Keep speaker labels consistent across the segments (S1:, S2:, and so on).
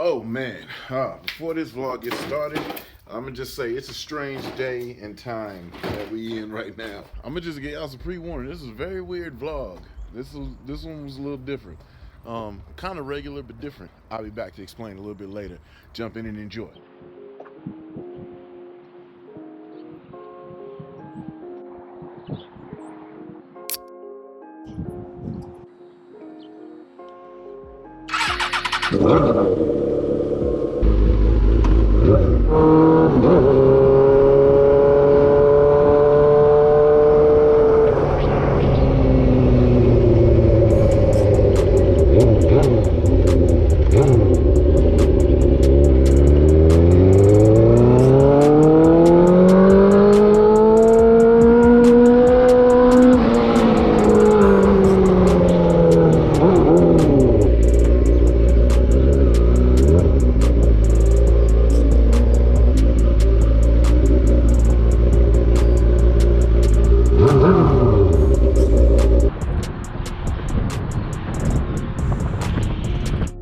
S1: Oh man, before this vlog gets started, I'm gonna just say it's a strange day and time that we in right now. I'm gonna just get y'all some pre-warning. This is a very weird vlog. This one was a little different. Kind of regular, but different. I'll be back to explain a little bit later. Jump in and enjoy.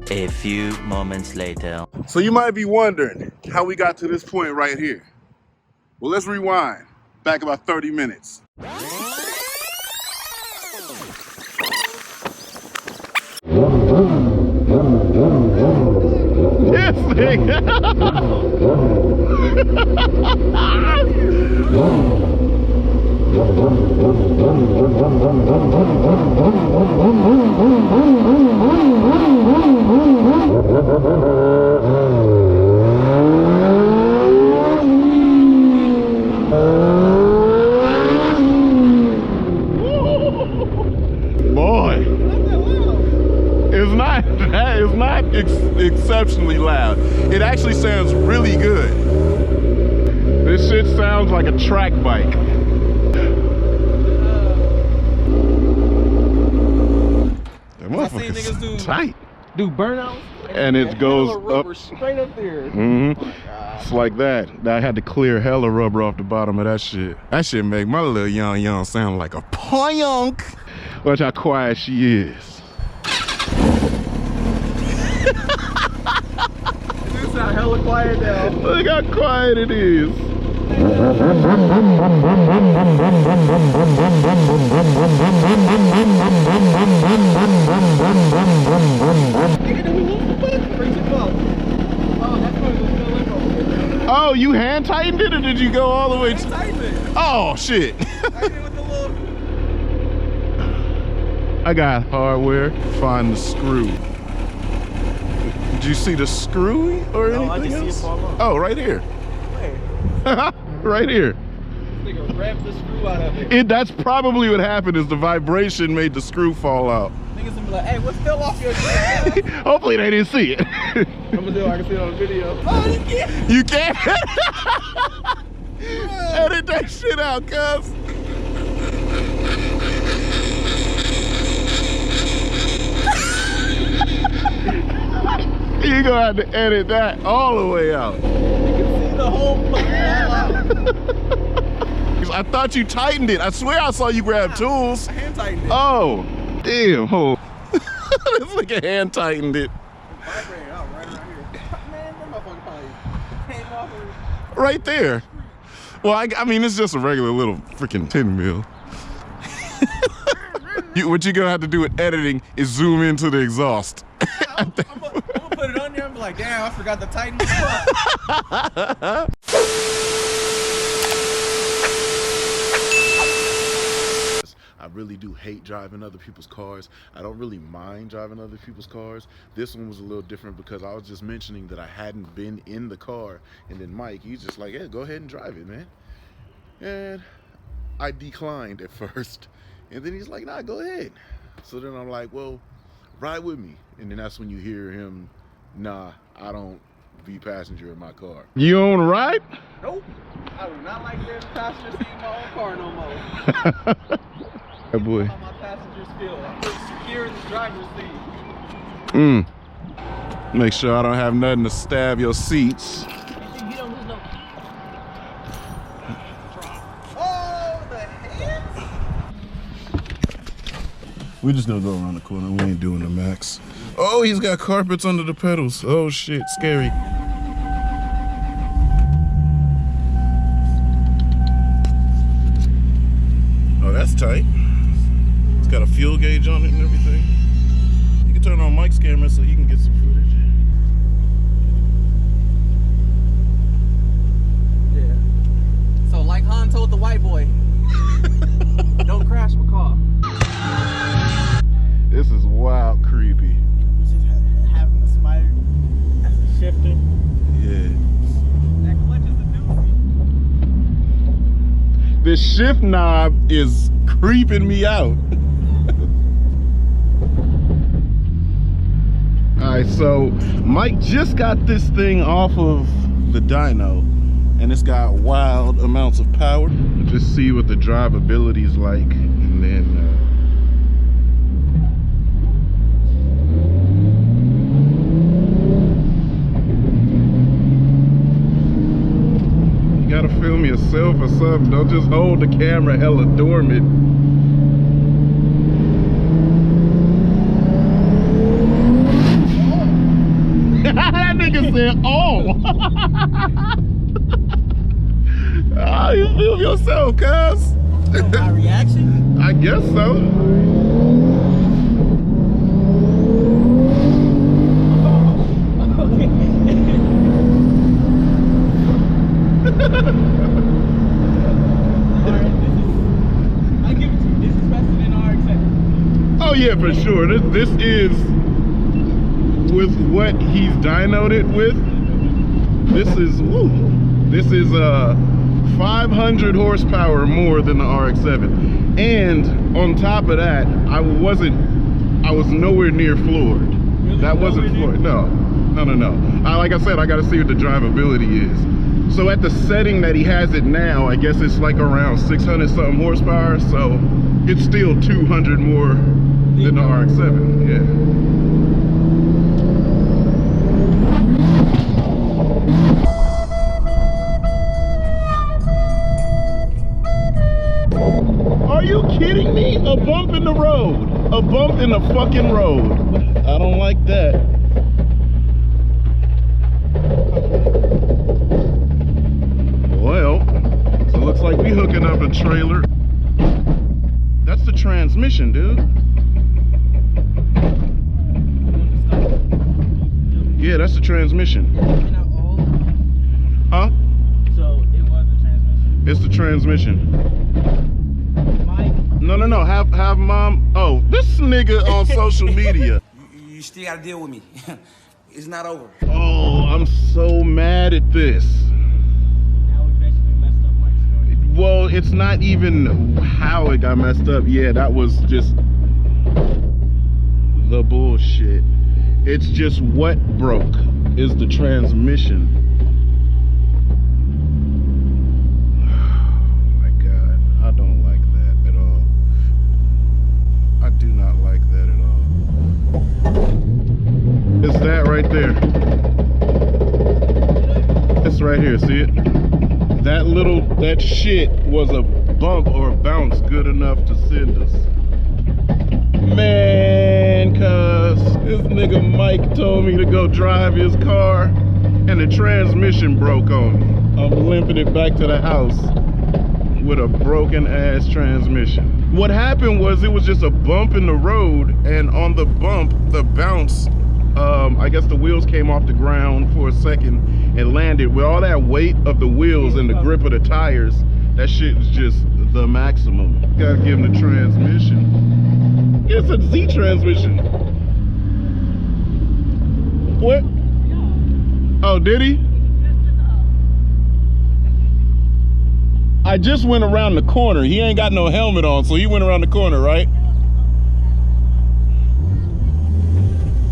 S2: A few moments later.
S1: So you might be wondering how we got to this point right here. Well, let's rewind back about 30 minutes. This thing. Boy, it's not exceptionally loud. It actually sounds really good. This shit sounds like a track bike. That motherfucker's tight.
S3: Do burnouts,
S1: and it goes up
S3: straight up there.
S1: It's like that. I had to clear hella rubber off the bottom of that shit. That shit make my little young sound like a punk. Watch how quiet she is.
S3: This sound hella quiet now.
S1: Look how quiet it is. Oh, you hand tightened it or did you go all the way? Oh shit. I got hardware. Find the screw. Did you see the screw or anything
S3: I just
S1: else?
S3: see it fall off.
S1: Oh, right here. Right here.
S3: This nigga wrapped the screw out of it.
S1: That's probably what happened is the vibration made the screw fall out.
S3: Niggas gonna be like, hey, what's fell off your shit?
S1: Hopefully they didn't see it.
S3: I'm gonna do it, I can see it on the video. Oh, you can't.
S1: You can't? Edit that shit out, cuz. You're gonna have to edit that all the way out.
S3: You can see the whole fucking out.
S1: I thought you tightened it. I swear I saw you grab tools.
S3: I hand tightened it.
S1: Oh, damn. Oh. This nigga hand tightened it.
S3: Vibrating out right around here. Man, that motherfucker probably came off of...
S1: Right there. Well, I mean, it's just a regular little freaking 10 mil. What you're gonna have to do with editing is zoom into the exhaust.
S3: I'm gonna put it on there and be like, damn, I forgot to tighten this up.
S1: I really do hate driving other people's cars. I don't really mind driving other people's cars. This one was a little different because I was just mentioning that I hadn't been in the car. And then Mike, he's just like, yeah, go ahead and drive it, man. And I declined at first. And then he's like, nah, go ahead. So then I'm like, well, ride with me. And then that's when you hear him, nah, I don't be passenger in my car. You don't ride?
S3: Nope. I do not like being a passenger seat in my own car no more.
S1: That boy.
S3: How my passengers feel. I'm pretty secure in the driver's seat.
S1: Make sure I don't have nothing to stab your seats.
S3: You don't lose no. Oh, the hands?
S1: We're just gonna go around the corner. We ain't doing the max. Oh, he's got carpets under the pedals. Oh shit, scary. Oh, that's tight. It's got a fuel gauge on it and everything. You can turn on Mike's camera so he can get some footage.
S3: Yeah. So like Han told the white boy, don't crash my car.
S1: This is wild creepy.
S3: Just having the spider as a shifter.
S1: Yeah.
S3: That clutch is a doozy.
S1: This shift knob is creeping me out. Alright, so Mike just got this thing off of the dyno and it's got wild amounts of power. Just see what the drivability is like, and then you gotta film yourself or something. Don't just hold the camera hella dormant. That nigga said, oh. Ah, you film yourself, cuz.
S3: My reaction?
S1: I guess so.
S3: I give it to you. This is faster than RX-7.
S1: Oh yeah, for sure. This is with what he's dynoed it with. This is 500 horsepower more than the RX-7, and on top of that, I was nowhere near floored.
S3: Really?
S1: That wasn't floored. No. Like I said, I got to see what the drivability is. So at the setting that he has it now, I guess it's like around 600 something horsepower. So it's still 200 more than the RX-7. Yeah. Are you kidding me? A bump in the road. A bump in the fucking road. I don't like that. Well, so it looks like we hooking up a trailer. That's the transmission, dude. Yeah, that's the transmission. Huh?
S3: So it was a transmission?
S1: It's the transmission. No. Have mom. Oh, this nigga on social media.
S4: You still gotta deal with me. It's not over.
S1: Oh, I'm so mad at this.
S3: Now we basically messed up Mike's story.
S1: Well, it's not even how it got messed up. Yeah, that was just the bullshit. It's just what broke is the transmission. Oh my God, I don't like that at all. I do not like that at all. It's that right there. It's right here, see it? That shit was a bump or a bounce good enough to send us. Man, cuz this nigga Mike told me to go drive his car and the transmission broke on me. I'm limping it back to the house with a broken ass transmission. What happened was it was just a bump in the road, and on the bump, the bounce, I guess the wheels came off the ground for a second and landed. With all that weight of the wheels and the grip of the tires, that shit was just the maximum. Gotta give him the transmission. It's a Z transmission. What? Oh, did he? I just went around the corner. He ain't got no helmet on, so he went around the corner, right?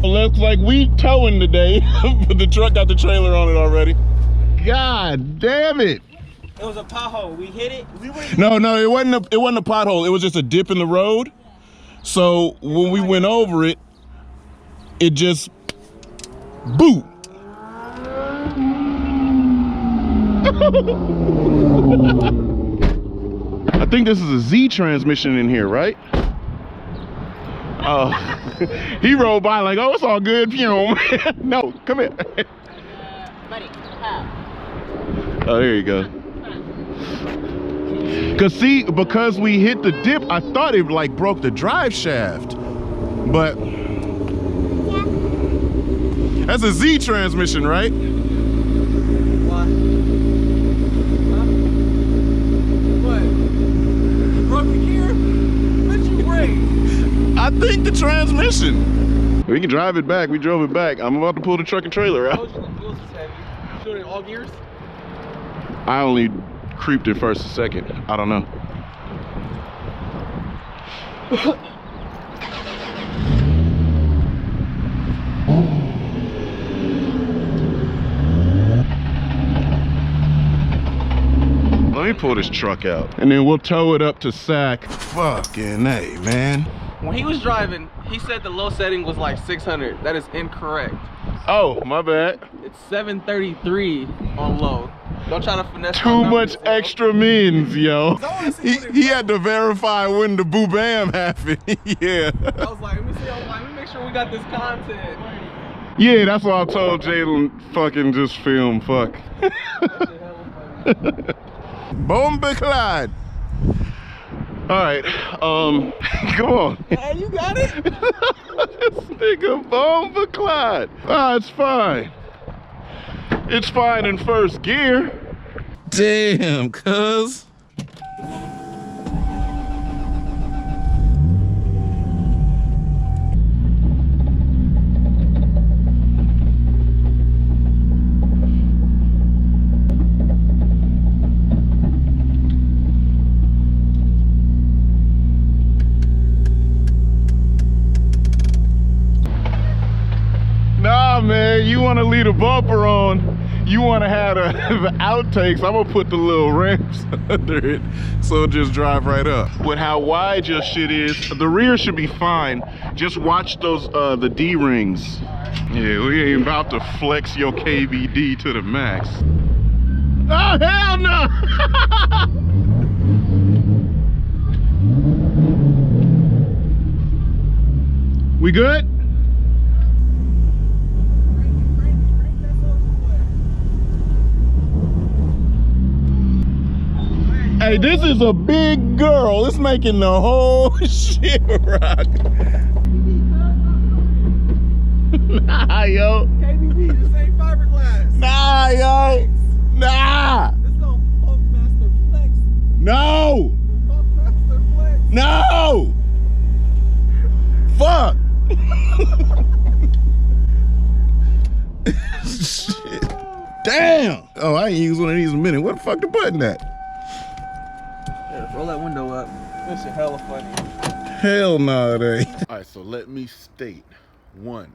S1: Looks like we towing today, but the truck got the trailer on it already. God damn it.
S3: It was a pothole. We hit it.
S1: No, it wasn't a pothole. It was just a dip in the road. So when we went over it, it just boot. I think this is a Z transmission in here, right? Oh, he rolled by like, oh, it's all good. No, come here.
S5: Buddy, how?
S1: Oh, there you go. Because we hit the dip, I thought it like broke the drive shaft. But that's a Z transmission, right?
S3: What? Huh? What? Broke the gear? What'd you break?
S1: I think the transmission. We can drive it back. We drove it back. I'm about to pull the truck and trailer
S3: I
S1: out.
S3: told you the wheels was heavy. You doing it in all gears?
S1: I only creeped it first and second. I don't know. Let me pull this truck out and then we'll tow it up to SAC. Fucking A, man.
S3: When he was driving, he said the low setting was like 600. That is incorrect.
S1: Oh, my bad.
S3: It's 733 on low. Don't try to finesse.
S1: Too much extra means, yo. He had to verify when the boo bam happened. Yeah.
S3: I was like, let me see. I was like, let me make sure we got this content.
S1: Yeah, that's why I told Jalen fucking just film. Fuck.
S3: That shit hella funny.
S1: Bomba Clyde. All right, come on.
S3: Hey, you got it.
S1: This nigga Bomba Clyde. Ah, it's fine. It's fine in first gear. Damn, cuz. Nah, man, you want to leave the bumper on. You want to have the outtakes. I'm going to put the little ramps under it so it'll just drive right up. With how wide your shit is, the rear should be fine. Just watch those, the D-rings. Yeah, we ain't about to flex your KVD to the max. Oh, hell no! We good? Hey, this is a big girl. It's making the whole shit rock. Nah, yo.
S3: KBB, this ain't fiberglass.
S1: Nah, yo. Nah.
S3: This gonna pump master flex.
S1: No.
S3: Pump master flex.
S1: No. Fuck. Shit. Damn. Oh, I ain't used one of these in a minute. What the fuck the button at?
S3: Yeah, roll that window up. This shit hella funny.
S1: Hell no, it ain't. All right, so let me state, one,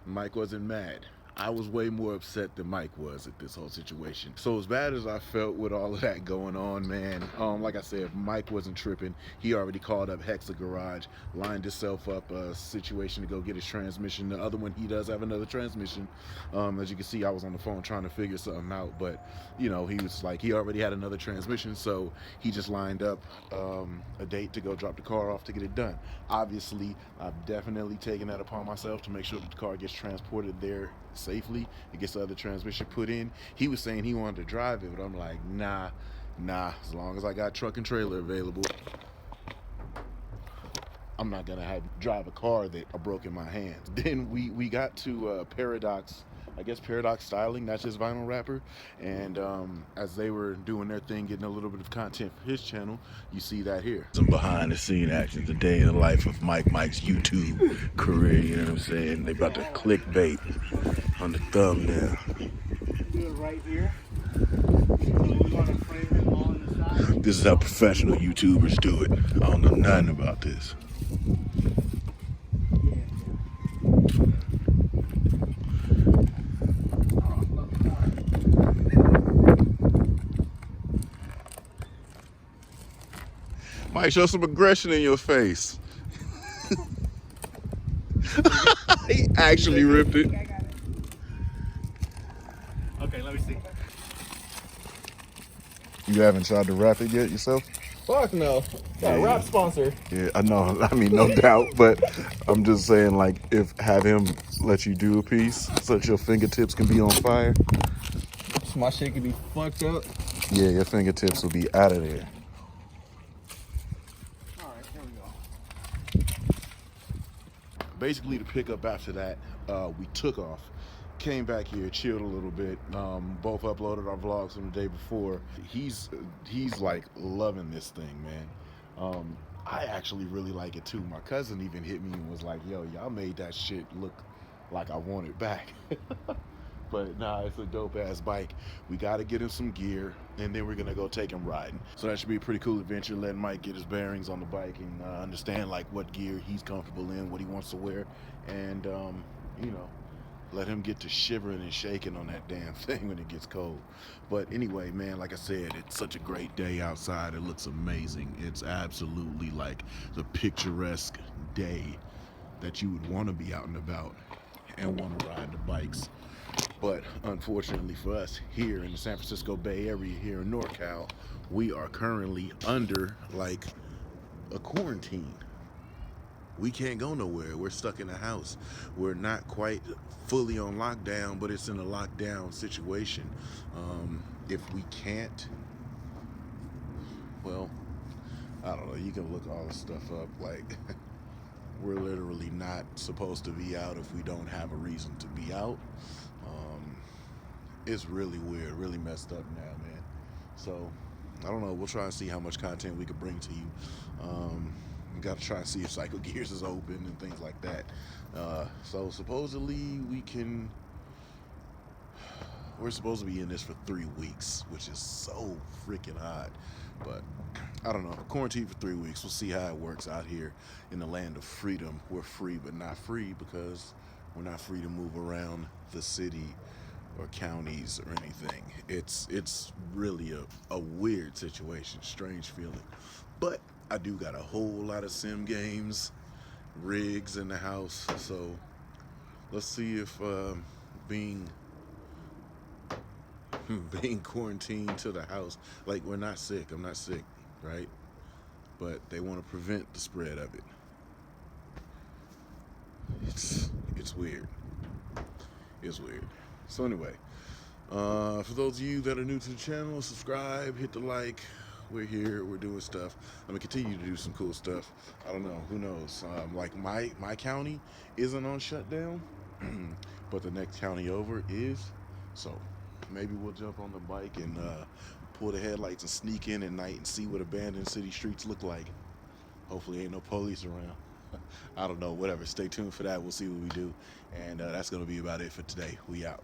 S1: Mike wasn't mad. I was way more upset than Mike was at this whole situation. So as bad as I felt with all of that going on, man, like I said, Mike wasn't tripping. He already called up Hexa Garage, lined himself up a situation to go get his transmission. The other one, he does have another transmission. As you can see, I was on the phone trying to figure something out, but you know, he was like, he already had another transmission, so he just lined up a date to go drop the car off to get it done. Obviously, I've definitely taken that upon myself to make sure that the car gets transported there safely. It gets the other transmission put in. He was saying he wanted to drive it, but I'm like, nah, as long as I got truck and trailer available, I'm not gonna drive a car that I broke in my hands. Then we got to Paradox, I guess Paradox Styling, that's his vinyl wrapper, and as they were doing their thing, getting a little bit of content for his channel, you see that here. Some behind the scene action, the day in the life of Mike's YouTube career, you know what I'm saying? They about to clickbait on the thumbnail.
S5: Do it right here. We want to frame it on the side.
S1: This is how professional YouTubers do it. I don't know nothing about this. Mike, show some aggression in your face. He actually ripped it.
S5: Okay, let me see.
S1: You haven't tried to wrap it yet yourself?
S3: Fuck no. Got a rap sponsor.
S1: Yeah, I know. I mean, no doubt. But I'm just saying, like, if have him let you do a piece so that your fingertips can be on fire.
S3: So my shit could be fucked up.
S1: Yeah, your fingertips will be out of there.
S5: All right, here we go.
S1: Basically, to pick up after that, we took off, came back here, chilled a little bit. Both uploaded our vlogs from the day before. He's like loving this thing, man. I actually really like it too. My cousin even hit me and was like, "Yo, y'all made that shit look like I want it back." But nah, it's a dope ass bike. We got to get him some gear, and then we're gonna go take him riding. So that should be a pretty cool adventure. Letting Mike get his bearings on the bike and understand like what gear he's comfortable in, what he wants to wear, and you know, let him get to shivering and shaking on that damn thing when it gets cold. But anyway, man, like I said, it's such a great day outside. It looks amazing. It's absolutely like the picturesque day that you would want to be out and about and want to ride the bikes. But unfortunately for us here in the San Francisco Bay Area here in NorCal, we are currently under like a quarantine. We can't go nowhere. We're stuck in the house. We're not quite fully on lockdown, but it's in a lockdown situation. If we can't, well, I don't know. You can look all this stuff up. Like, we're literally not supposed to be out if we don't have a reason to be out. It's really weird, really messed up now, man. So, I don't know. We'll try and see how much content we can bring to you. We got to try and see if Cycle Gears is open and things like that. So supposedly we're supposed to be in this for 3 weeks, which is so freaking hot. But I don't know. Quarantine for 3 weeks. We'll see how it works out here in the land of freedom. We're free, but not free because we're not free to move around the city or counties or anything. It's really a weird situation, strange feeling. But I do got a whole lot of sim games, rigs in the house, so let's see if being quarantined to the house, like we're not sick, I'm not sick, right? But they want to prevent the spread of it. It's weird. It's weird. So anyway, for those of you that are new to the channel, subscribe, hit the like. We're here, we're doing stuff. I'm gonna continue to do some cool stuff. I don't know, who knows? Like my county isn't on shutdown, but the next county over is. So maybe we'll jump on the bike and pull the headlights and sneak in at night and see what abandoned city streets look like. Hopefully ain't no police around. I don't know, whatever. Stay tuned for that. We'll see what we do. And that's gonna be about it for today. We out.